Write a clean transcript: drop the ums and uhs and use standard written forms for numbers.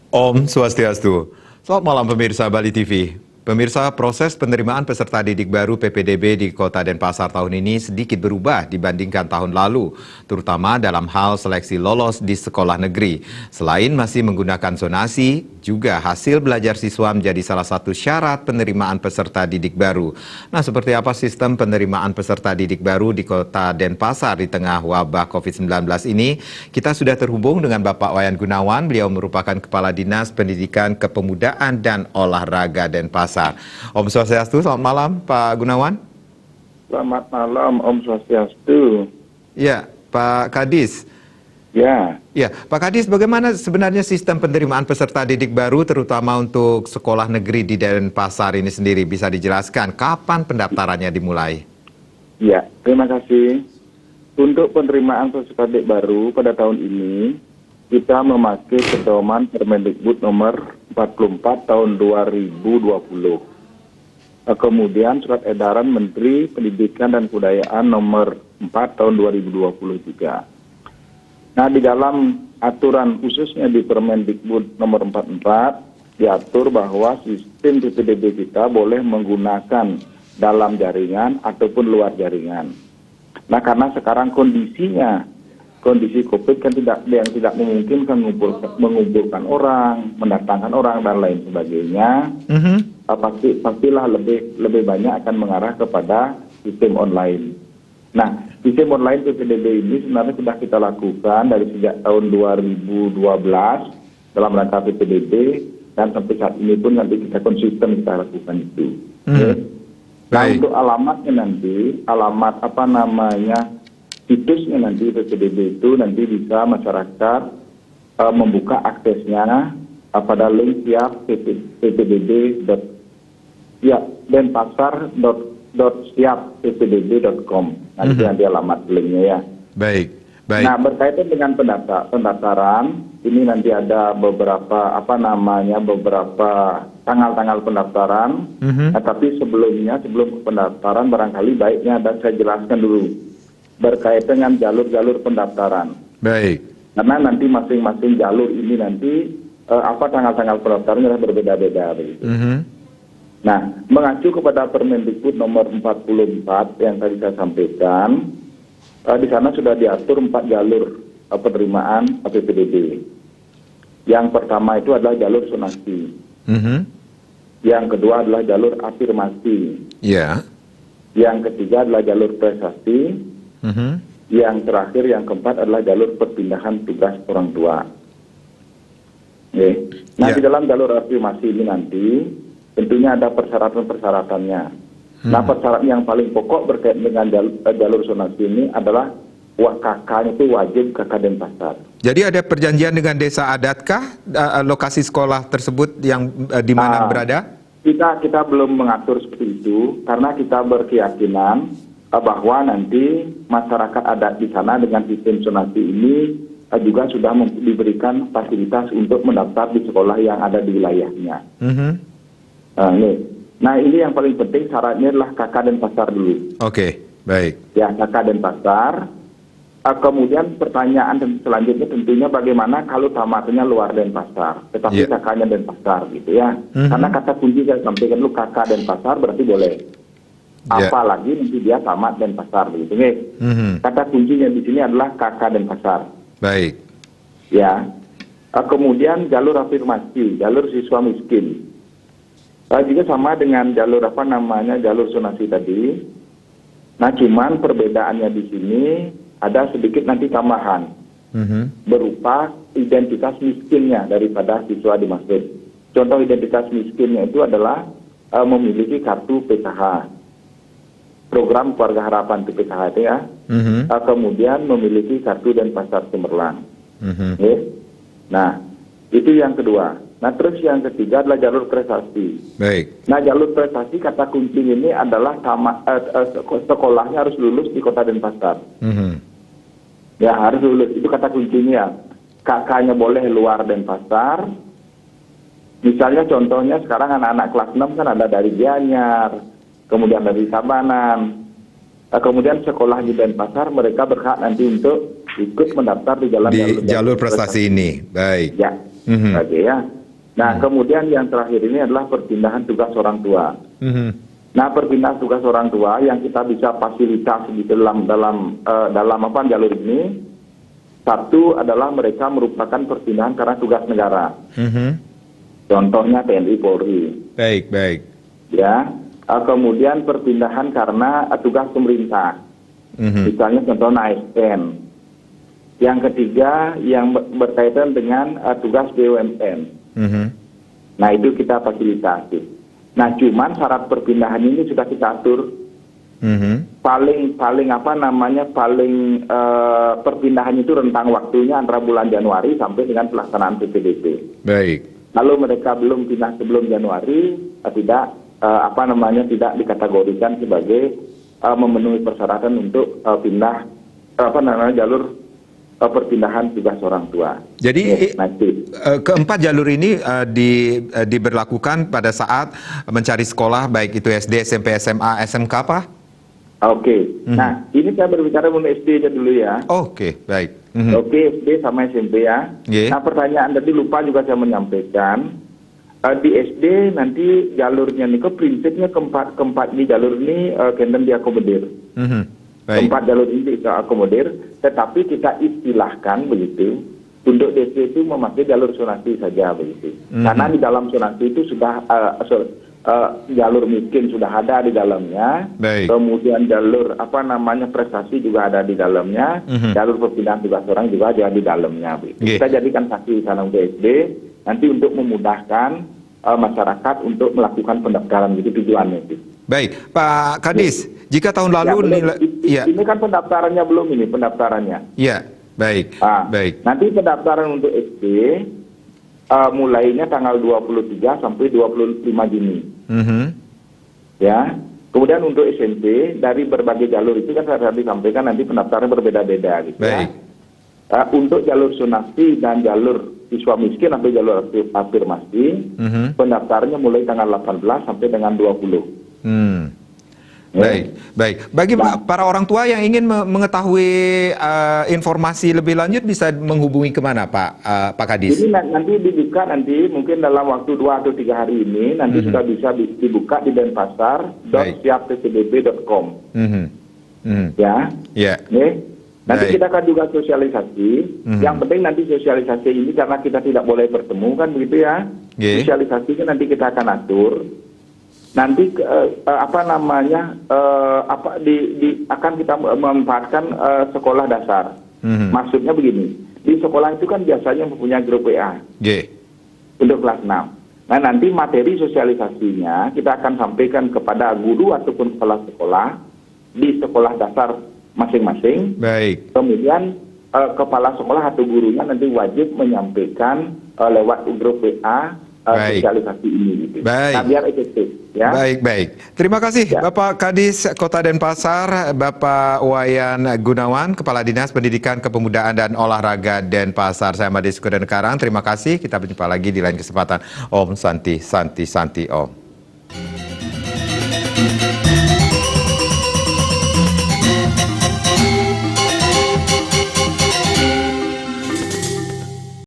Om Swastiastu. Selamat malam pemirsa Bali TV. Pemirsa, proses penerimaan peserta didik baru PPDB di Kota Denpasar tahun ini sedikit berubah dibandingkan tahun lalu, terutama dalam hal seleksi lolos di sekolah negeri. Selain masih menggunakan zonasi, juga hasil belajar siswa menjadi salah satu syarat penerimaan peserta didik baru. Nah, seperti apa sistem penerimaan peserta didik baru di Kota Denpasar di tengah wabah COVID-19 ini? Kita sudah terhubung dengan Bapak Wayan Gunawan. Beliau merupakan Kepala Dinas Pendidikan Kepemudaan dan Olahraga Denpasar. Om Swastiastu, selamat malam Pak Gunawan. Selamat malam Om Swastiastu. Ya, Pak Kadis. Ya, Pak Kadis, bagaimana sebenarnya sistem penerimaan peserta didik baru terutama untuk sekolah negeri di Denpasar ini sendiri? Bisa dijelaskan kapan pendaftarannya dimulai? ya, terima kasih. Untuk penerimaan peserta didik baru pada tahun ini, kita memakai pedoman Permendikbud nomor 44 tahun 2020. Kemudian surat edaran Menteri Pendidikan dan Kebudayaan nomor 4 tahun 2020 juga. Nah, di dalam aturan khususnya di Permendikbud nomor 44 diatur bahwa sistem PPDB kita boleh menggunakan dalam jaringan ataupun luar jaringan. Nah, karena sekarang kondisi COVID kan tidak memungkinkan mengumpulkan orang, mendatangkan orang dan lain sebagainya. Pastilah lebih banyak akan mengarah kepada sistem online. Nah, sistem online PPDB ini sebenarnya sudah kita lakukan dari sejak tahun 2012 dalam rangka PPDB dan sampai saat ini pun nanti kita konsisten kita lakukan itu. Nah, untuk alamatnya nanti, situsnya nanti PPDB itu nanti bisa masyarakat membuka aksesnya pada link denpasar.siapppdb.com. Nanti alamat linknya ya. Baik. Nah, berkaitan dengan pendaftaran, ini nanti ada beberapa tanggal-tanggal pendaftaran. Nah, tapi sebelum pendaftaran barangkali baiknya saya jelaskan dulu berkaitan dengan jalur-jalur pendaftaran. Baik. Karena nanti masing-masing jalur ini nanti tanggal-tanggal pendaftarannya berbeda-beda begitu. Nah, mengacu kepada Permendikbud nomor 44 yang tadi saya sampaikan, di sana sudah diatur 4 jalur penerimaan PPDB. Yang pertama itu adalah jalur zonasi. Yang kedua adalah jalur afirmasi. Yang ketiga adalah jalur prestasi. Yang terakhir, yang keempat adalah jalur perpindahan tugas orang tua. Nah, di dalam jalur afirmasi ini nanti tentunya ada persyaratan-persyaratannya. Nah, persyaratan yang paling pokok berkaitan dengan jalur zonasi ini adalah KK itu wajib KK Denpasar. Jadi ada perjanjian dengan desa adatkah lokasi sekolah tersebut yang di mana berada? Kita belum mengatur seperti itu karena kita berkeyakinan bahwa nanti masyarakat adat di sana dengan sistem zonasi ini juga sudah diberikan fasilitas untuk mendaftar di sekolah yang ada di wilayahnya. Nah, ini yang paling penting syaratnya adalah KK Denpasar dulu. Oke, baik. Ya, KK Denpasar. Kemudian pertanyaan selanjutnya tentunya bagaimana kalau tamatnya luar Denpasar, tetapi KK-nya Denpasar gitu ya. Karena kata kunci saya sampaikan dulu KK Denpasar berarti boleh. Apalagi nanti dia tamat Denpasar begitu nih. Kata kuncinya di sini adalah KK Denpasar. Baik. Ya. Kemudian jalur afirmasi, jalur siswa miskin. Juga sama dengan jalur jalur zonasi tadi. Nah, cuman perbedaannya di sini ada sedikit nanti tambahan berupa identitas miskinnya daripada siswa dimaksud. Contoh identitas miskinnya itu adalah memiliki kartu PKH, program keluarga harapan PKH itu ya. Kemudian memiliki kartu Denpasar Cemerlang. Nah, itu yang kedua. Nah, terus yang ketiga adalah jalur prestasi. Baik. Nah, jalur prestasi kata kunci ini adalah sekolahnya harus lulus di Kota Denpasar. Ya, harus lulus. Itu kata kuncinya. KK-nya boleh luar Denpasar. Misalnya contohnya sekarang anak-anak kelas 6 kan ada dari Gianyar, kemudian dari Tabanan. Kemudian sekolah di Denpasar mereka berhak nanti untuk ikut mendaftar di jalur prestasi ini. Baik. Ya. Oke ya. Nah, kemudian yang terakhir ini adalah perpindahan tugas orang tua. Mhm. Nah, perpindahan tugas orang tua yang kita bisa fasilitasi di dalam jalur ini, satu adalah mereka merupakan perpindahan karena tugas negara. Mhm. Contohnya TNI Polri. Baik. Ya. Kemudian perpindahan karena tugas pemerintah. Mhm. Misalnya contohnya ASN. Yang ketiga yang berkaitan dengan tugas BUMN. Mhm. Nah, itu kita fasilitasi. Nah, cuman syarat perpindahan ini sudah kita atur. Mhm. Paling perpindahan itu rentang waktunya antara bulan Januari sampai dengan pelaksanaan PPDB. Baik. Kalau mereka belum pindah sebelum Januari, tidak dikategorikan sebagai memenuhi persyaratan untuk pindah jalur perpindahan tugas orang tua. Jadi nanti keempat jalur ini diberlakukan pada saat mencari sekolah baik itu SD, SMP, SMA, SMK, Pak? Oke. Nah, ini saya berbicara mengenai SD aja dulu ya. Oke, baik. Oke, SD sama SMP ya. Nggih. Nah, pertanyaan tadi lupa juga saya menyampaikan. Di SD nanti jalurnya nih, prinsipnya keempat di jalur ini kenden diakomodir. Baik. Keempat jalur ini diakomodir, tetapi kita istilahkan begitu, untuk SD itu memakai jalur zonasi saja begitu. Karena di dalam zonasi itu sudah jalur miskin sudah ada di dalamnya. Baik. Kemudian jalur prestasi juga ada di dalamnya. Jalur perpindahan tugas orang juga ada di dalamnya. Begitu. Kita jadikan saksi sana untuk SD nanti untuk memudahkan masyarakat untuk melakukan pendaftaran gitu tujuannya itu. Baik, Pak Kadis, jika tahun lalu ini kan pendaftarannya belum ini pendaftarannya. Iya, baik. Baik. Nanti pendaftaran untuk SD mulainya tanggal 23 sampai 25 Juni. Ya. Kemudian untuk SMP dari berbagai jalur itu kan saya disampaikan nanti pendaftaran berbeda-beda gitu. Baik. Ya. Untuk jalur zonasi dan jalur siswa miskin atau jalur afirmasi, pendaftarannya mulai tanggal 18 sampai dengan 20. Baik. Bagi para orang tua yang ingin mengetahui informasi lebih lanjut bisa menghubungi kemana, Pak Kadis? Ini nanti dibuka mungkin dalam waktu 2 atau 3 hari ini nanti sudah bisa dibuka di denpasar.siapppdb.com. Ya. Nanti kita akan juga sosialisasi. Yang penting nanti sosialisasi ini karena kita tidak boleh bertemu kan begitu ya. Sosialisasinya nanti kita akan atur. Nanti akan kita memanfaatkan sekolah dasar. Maksudnya begini, di sekolah itu kan biasanya mempunyai grup WA untuk kelas 6. Nah, nanti materi sosialisasinya kita akan sampaikan kepada guru ataupun kepala sekolah di sekolah dasar masing-masing. Baik. Kemudian kepala sekolah atau gurunya nanti wajib menyampaikan lewat grup WA sosialisasi ini. Gitu. Nah, biar efektif. Ya. Baik. Terima kasih Bapak Kadis Kota Denpasar, Bapak Wayan Gunawan, Kepala Dinas Pendidikan Kepemudaan dan Olahraga Denpasar. Saya Made Sekudan Karang. Terima kasih. Kita berjumpa lagi di lain kesempatan. Om Santi Om.